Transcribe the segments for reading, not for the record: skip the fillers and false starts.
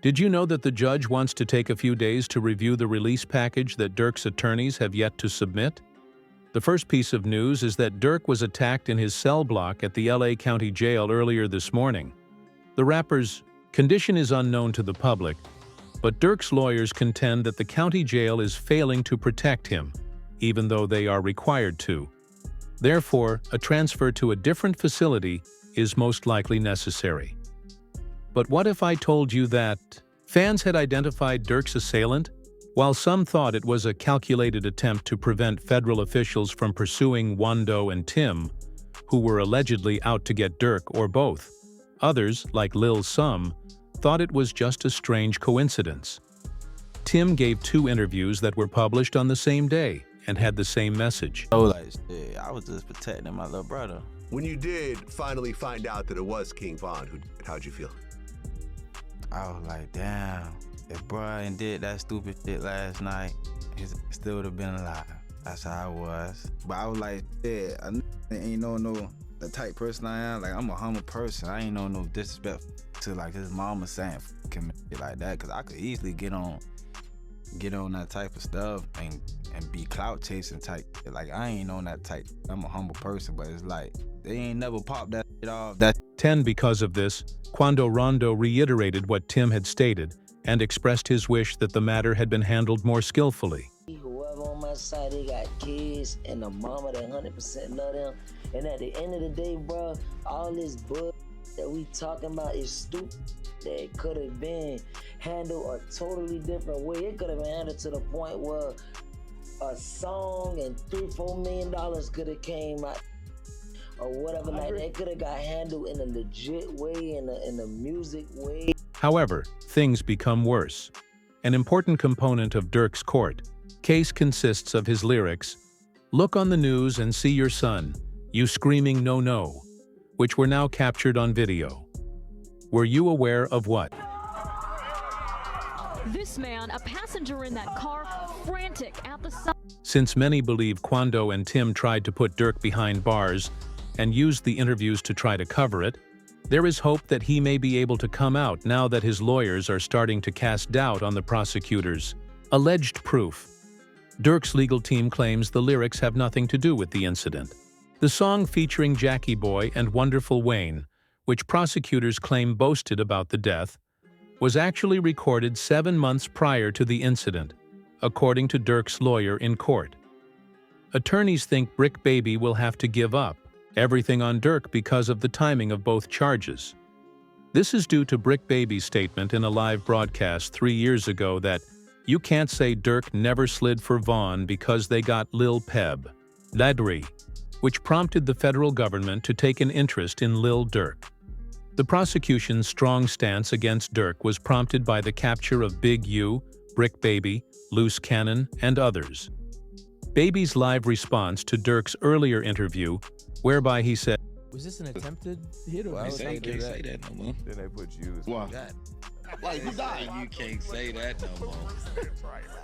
Did you know that the judge wants to take a few days to review the release package that Durk's attorneys have yet to submit? The first piece of news is that Durk was attacked in his cell block at the LA County Jail earlier this morning. The rapper's condition is unknown to the public, but Durk's lawyers contend that the county jail is failing to protect him, even though they are required to. Therefore, a transfer to a different facility is most likely necessary. But what if I told you that fans had identified Durk's assailant? While some thought it was a calculated attempt to prevent federal officials from pursuing Wando and Tim, who were allegedly out to get Durk or both, others, like Lil Sum, thought it was just a strange coincidence. Tim gave 2 interviews that were published on the same day and had the same message. I was just protecting my little brother. When you did finally find out that it was King Von, how'd you feel? I was like, damn, if Brian did that stupid shit last night, he still would have been alive. That's how I was. But I was like, yeah, I ain't know the type person I am. Like, I'm a humble person. I ain't know no disrespect to like his mama saying f***ing shit like that, because I could easily get on that type of stuff and be clout chasing type. Like, I ain't on that type. I'm a humble person, but it's like, they ain't never popped that shit off. 10 Because of this, Quando Rondo reiterated what Tim had stated and expressed his wish that the matter had been handled more skillfully. Whoever on my side, they got kids and a mama that 100% love them. And at the end of the day, bro, all this bull that we talking about is stupid. That could have been handled a totally different way. It could have been handled to the point where a song and $3-4 million could have came out, or whatever. Like, that could have got handled in a legit way, in a music way. However, things become worse. An important component of Durk's court case consists of his lyrics, "Look on the news and see your son, you screaming no no," which were now captured on video. Were you aware of what? This man, a passenger in that car, frantic at the side. Since many believe Quando and Tim tried to put Durk behind bars and used the interviews to try to cover it, there is hope that he may be able to come out now that his lawyers are starting to cast doubt on the prosecutor's alleged proof. Durk's legal team claims the lyrics have nothing to do with the incident. The song featuring Jackie Boy and Wonderful Wayne, which prosecutors claim boasted about the death, was actually recorded 7 months prior to the incident, according to Durk's lawyer in court. Attorneys think Brick Baby will have to give up everything on Durk because of the timing of both charges. This is due to Brick Baby's statement in a live broadcast 3 years ago that you can't say Durk never slid for Vaughn because they got Lil Peb, Ladri, which prompted the federal government to take an interest in Lil Durk. The prosecution's strong stance against Durk was prompted by the capture of Big U, Brick Baby, Loose Cannon, and others. Baby's live response to Durk's earlier interview, whereby he said, "Was this an attempted hit or Well, you can't say that no more. Then they put you as Why? God. Like, who died? You can't say that no more.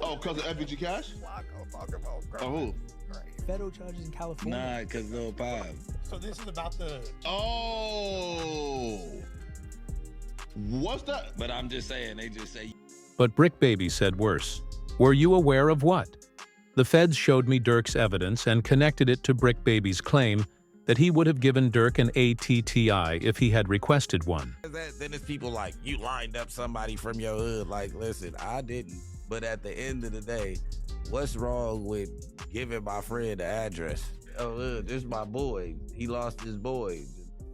Oh, because of FBG Cash? Oh, who? federal charges in California?" Nah, because Lil Pop. So this is about the... Oh. What's that? But I'm just saying, they just say... But Brick Baby said worse. Were you aware of what? The feds showed me Durk's evidence and connected it to Brick Baby's claim that he would have given Durk an ATTI if he had requested one. Then it's people like, you lined up somebody from your hood. Like, listen, I didn't. But at the end of the day, what's wrong with giving my friend the address? Oh, look, this is my boy. He lost his boy.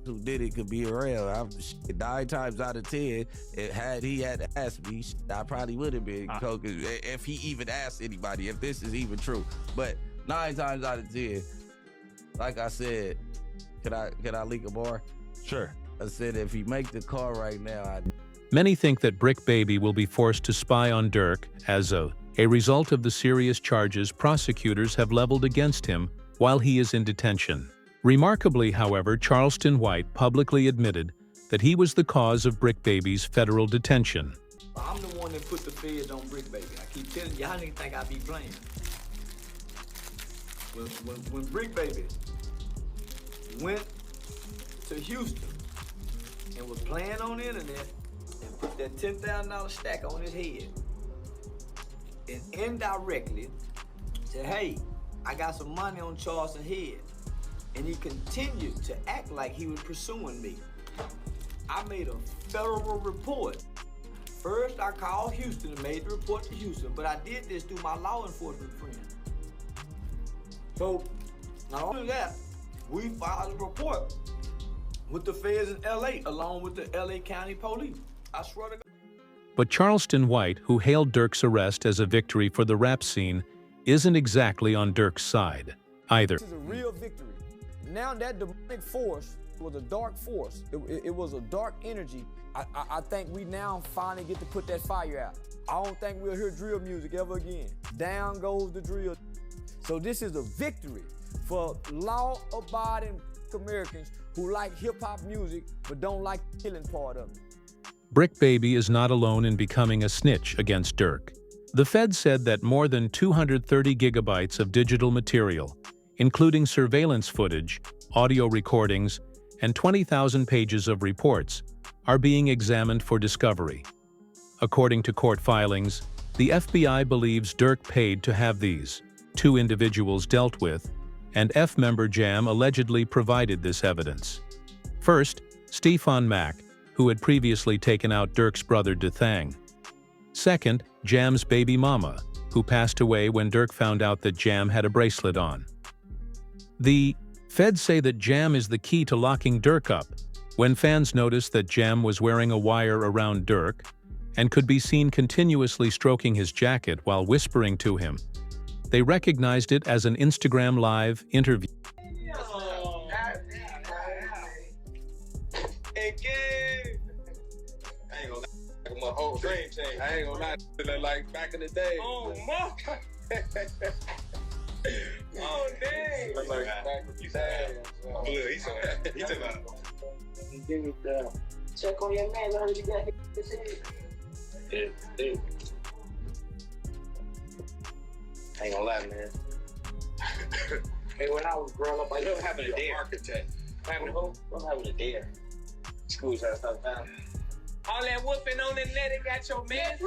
Who did it could be around. 9 times out of 10, had he had asked me, I probably would have been coke if he even asked anybody, if this is even true. But 9 times out of 10, like I said, can I leak a bar? Sure. I said if he make the call right now, Many think that Brick Baby will be forced to spy on Durk as a result of the serious charges prosecutors have leveled against him while he is in detention. Remarkably, however, Charleston White publicly admitted that he was the cause of Brick Baby's federal detention. I'm the one that put the feds on Brick Baby. I keep telling you, y'all didn't think I'd be playing. When Brick Baby went to Houston and was playing on the internet and put that $10,000 stack on his head and indirectly said, hey, I got some money on Charleston's head. And he continued to act like he was pursuing me. I made a federal report. First, I called Houston and made the report to Houston, but I did this through my law enforcement friend. So, not only that, we filed a report with the feds in LA, along with the LA County Police. I swear to God. But Charleston White, who hailed Durk's arrest as a victory for the rap scene, isn't exactly on Durk's side either. This is a real victory. Now that demonic force was a dark force. It was a dark energy. I think we now finally get to put that fire out. I don't think we'll hear drill music ever again. Down goes the drill. So this is a victory for law-abiding Americans who like hip-hop music but don't like the killing part of it. Brick Baby is not alone in becoming a snitch against Durk. The Fed said that more than 230 gigabytes of digital material, including surveillance footage, audio recordings, and 20,000 pages of reports, are being examined for discovery. According to court filings, the FBI believes Durk paid to have these. Two individuals dealt with, and F-member Jam allegedly provided this evidence. First, Stefan Mack, who had previously taken out Durk's brother Dethang. Second, Jam's baby mama, who passed away when Durk found out that Jam had a bracelet on. The Feds say that Jam is the key to locking Durk up. When fans noticed that Jam was wearing a wire around Durk and could be seen continuously stroking his jacket while whispering to him, they recognized it as an Instagram Live interview. My whole dream changed. I ain't gonna lie, feeling like back in the day. Oh, my. Oh, dang. Like back in the day. Look, he took out. Give me the check on your man. I heard you got his head. Yeah. I ain't gonna lie, man. Hey, when I was growing up, I used to have a dare. Architect. Having a who? I'm having a dare. School's out of town. All that whooping on the net, it got your man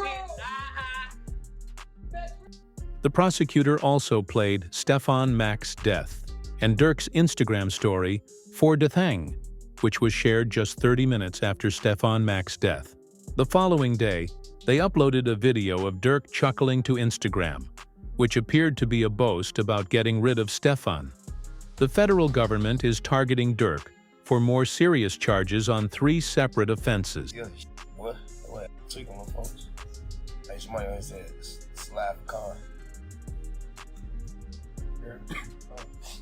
The prosecutor also played Stefan Mack's death and Durk's Instagram story for Dethang, which was shared just 30 minutes after Stefan Mack's death. The following day, they uploaded a video of Durk chuckling to Instagram, which appeared to be a boast about getting rid of Stefan. The federal government is targeting Durk for more serious charges on 3 separate offenses. Yeah, what? Tweaking my folks. Hey, somebody always said slap car.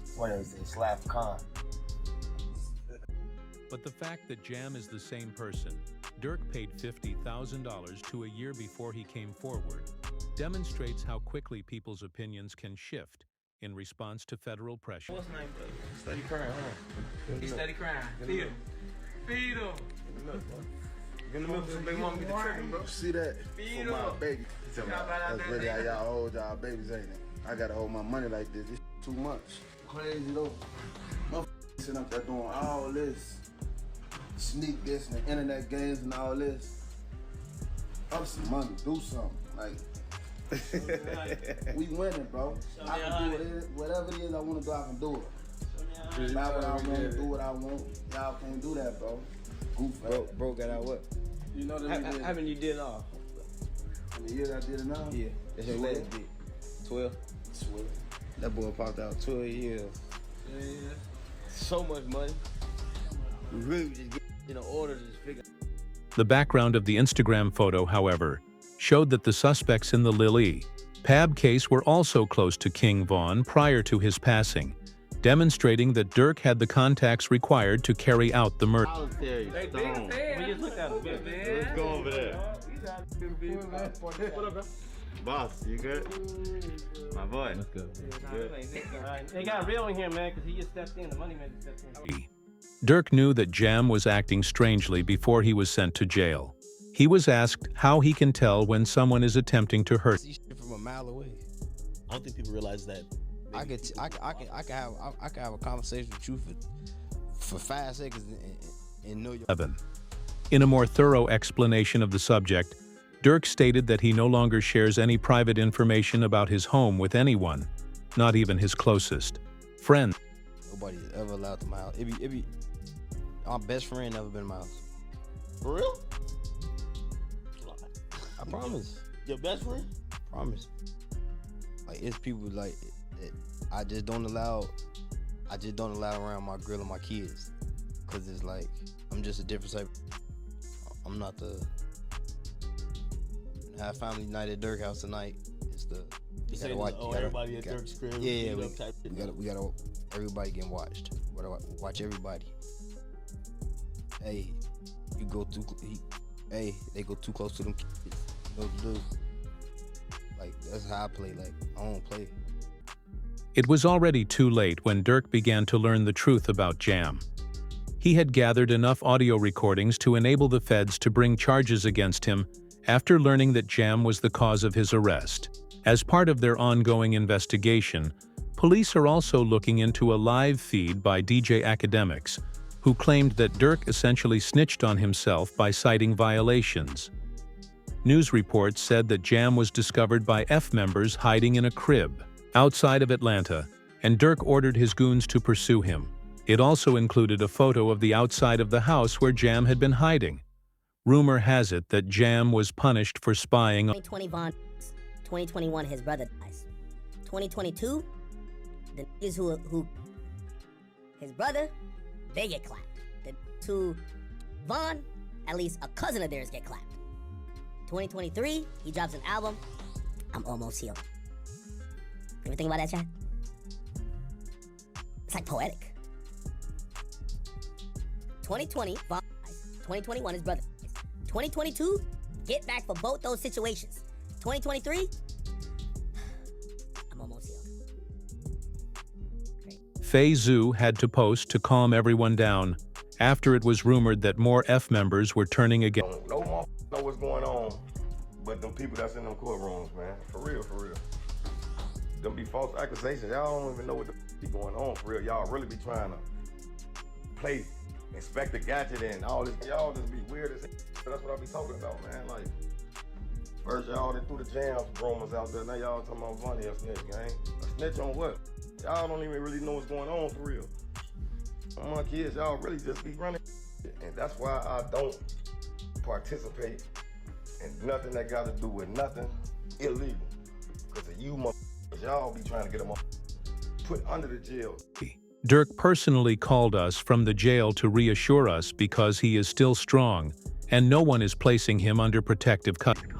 Somebody always said slap car. But the fact that Jam is the same person, Durk paid $50,000 to a year before he came forward, demonstrates how quickly people's opinions can shift in response to federal pressure. What's his name, brother? Steady crying, huh? He steady crying. Feed him. Feed him. Get him up, big mama get the trigger, bro. See that? Feed for my him. baby. That's really how y'all hold y'all babies, ain't it? I gotta hold my money like this. It's too much. Crazy though. Motherfuckers sitting up there doing all this. Sneak this and the internet games and all this. Up some money, do something. Like, we winning, bro. I can do whatever it is I want to do, I can do it. Not what I want, do what I want. Y'all can't do that, bro. Goof, bro got out what? You know that how many you did off? How many years I did it now? Yeah, that's your last bit. 12? 12. That boy popped out 12 years. Yeah. So much money. We really just get in order to just figure. The background of the Instagram photo, however, showed that the suspects in the Lil Pab case were also close to King Von prior to his passing, demonstrating that Durk had the contacts required to carry out the murder. Let's go over there. What up, bro? Boss, you good? My boy. Let's go. They got real in here, man, because he just stepped in. The money man just stepped in. Durk knew that Jam was acting strangely before he was sent to jail. He was asked how he can tell when someone is attempting to hurt. See shit from a mile away. I don't think people realize that. I can have a conversation with you for 5 seconds and know your. In a more thorough explanation of the subject, Durk stated that he no longer shares any private information about his home with anyone, not even his closest friends. Nobody's ever allowed to my house. It be my best friend never been in my house. For real? I promise. Your best friend? Promise. Like, it's people like that I just don't allow around my girl and my kids, cause it's like I'm just a different type. I'm not the have family night at Durk house tonight. It's the you gotta watch. Everybody at Durk's crib. Yeah, we gotta everybody getting watched. We gotta watch everybody. Hey, you go too. Hey, they go too close to them kids. You know what to do. Like, that's how I play. Like, I don't play. It was already too late when Durk began to learn the truth about Jam. He had gathered enough audio recordings to enable the feds to bring charges against him after learning that Jam was the cause of his arrest. As part of their ongoing investigation, police are also looking into a live feed by DJ Academics, who claimed that Durk essentially snitched on himself by citing violations. News reports said that Jam was discovered by F members hiding in a crib outside of Atlanta, and Durk ordered his goons to pursue him. It also included a photo of the outside of the house where Jam had been hiding. Rumor has it that Jam was punished for spying on 2020 Von, 2021 his brother dies. 2022, the niggas who his brother, they get clapped. The two Von, at least a cousin of theirs get clapped. 2023, he drops an album, I'm almost healed. You ever think about that, Chad? It's like poetic. 2020, Von dies. 2021, his brother dies. 2022, get back for both those situations. 2023, I'm almost healed. Faye Zhu had to post to calm everyone down after it was rumored that more F members were turning against. No more know what's going on, but them people that's in them courtrooms, man. For real, for real. Them be false accusations. Y'all don't even know what the be going on for real. Y'all really be trying to play Inspector Gadget and all this. Y'all just be weird as hell. That's what I be talking about, man. Like, first y'all done threw the jams rumors out there. Now y'all talking about Vonnie a snitch, gang. A snitch on what? Y'all don't even really know what's going on for real. Some of my kids, y'all really just be running. And that's why I don't participate in nothing that got to do with nothing illegal. Because of you motherfuckers, y'all be trying to get them put under the jail. Durk personally called us from the jail to reassure us because he is still strong and no one is placing him under protective custody.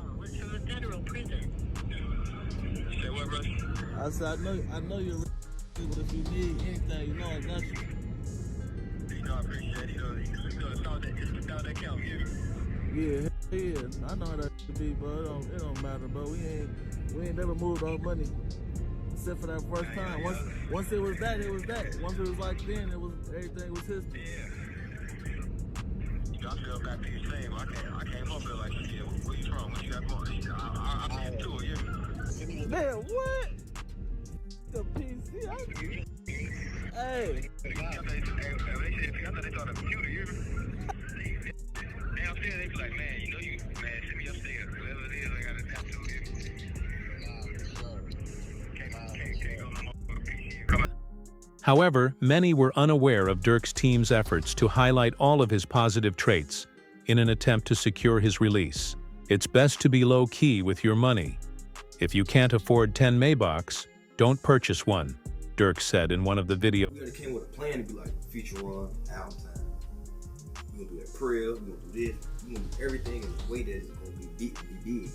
I said, I know you're real, but if you need anything, you know I got you. You know I appreciate it. You gonna start that count, yeah. Yeah, I know how that should be, but it don't matter, but we ain't never moved our money. Except for that first time. Once it was that, it was that. Once it was like then, everything was history. Yeah. I feel back to you same. I came up here like, yeah, where you from? What you got going? I been to it, yeah. Man, what? The PC? Hey. I thought they thought a computer, you downstairs, they be like, man, you know you, man, send me upstairs. Whatever it is, I got to have to. However, many were unaware of Durk's team's efforts to highlight all of his positive traits in an attempt to secure his release. It's best to be low-key with your money. If you can't afford 10 Maybachs, don't purchase one, Durk said in one of the videos. We came with a plan to be like feature run, album time. We're gonna do that prayer, we're gonna do this, we're gonna do everything in a way that it's gonna be big.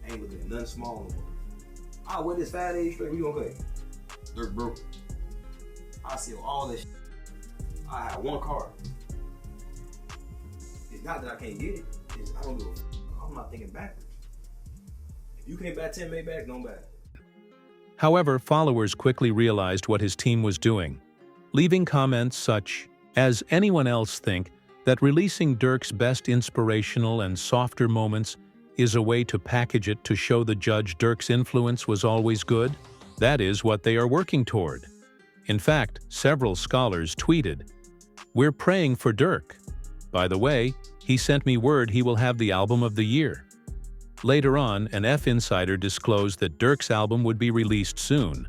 I ain't looking at nothing small no more. I wear this 5 days straight, we gonna pay. Durk broke. I sell all this shit. I have one car. It's not that I can't get it. It's, I don't do it. I'm not thinking backwards. If you can't buy 10 Maybachs, don't buy it. However, followers quickly realized what his team was doing, leaving comments such as anyone else think that releasing Durk's best inspirational and softer moments is a way to package it to show the judge Durk's influence was always good? That is what they are working toward. In fact, several scholars tweeted, "We're praying for Durk." By the way, he sent me word he will have the album of the year. Later on, an F insider disclosed that Durk's album would be released soon,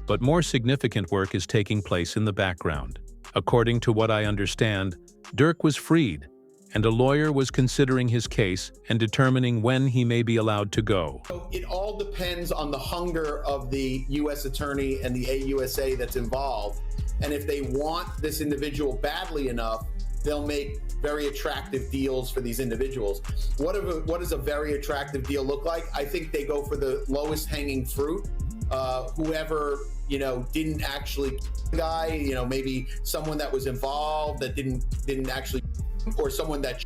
but more significant work is taking place in the background. According to what I understand, Durk was freed, and a lawyer was considering his case and determining when he may be allowed to go. So it all depends on the hunger of the U.S. attorney and the AUSA that's involved. And if they want this individual badly enough, they'll make very attractive deals for these individuals. What does a very attractive deal look like? I think they go for the lowest hanging fruit. Whoever, didn't actually guy, maybe someone that was involved that didn't actually, or someone that,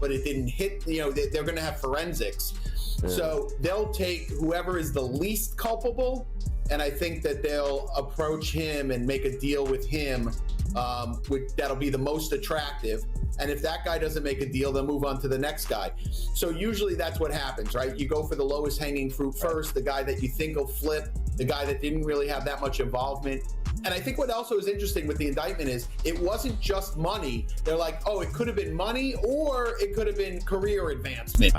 but it didn't hit, they're going to have forensics. Yeah. So they'll take whoever is the least culpable, and I think that they'll approach him and make a deal with him that'll be the most attractive. And if that guy doesn't make a deal, they'll move on to the next guy. So usually that's what happens, right? You go for the lowest hanging fruit first, the guy that you think will flip, the guy that didn't really have that much involvement. And I think what also is interesting with the indictment is it wasn't just money. They're like, oh, it could have been money or it could have been career advancement.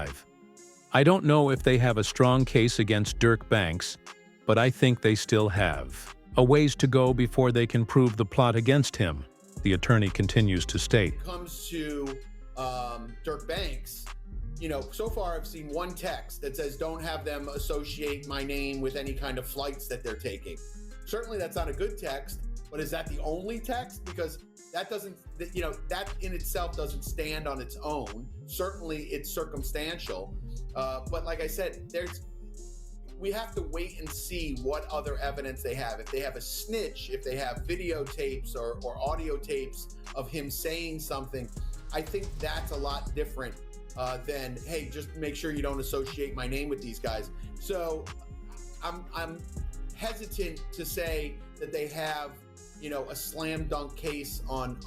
I don't know if they have a strong case against Durk Banks, but I think they still have a ways to go before they can prove the plot against him, the attorney continues to state. When it comes to Durk Banks, so far I've seen one text that says don't have them associate my name with any kind of flights that they're taking. Certainly that's not a good text, but is that the only text? Because that doesn't, that in itself doesn't stand on its own. Certainly it's circumstantial, but like I said, we have to wait and see what other evidence they have. If they have a snitch, if they have videotapes or audio tapes of him saying something, I think that's a lot different than, hey, just make sure you don't associate my name with these guys. So I'm hesitant to say that they have, a slam dunk case on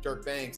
Durk Banks.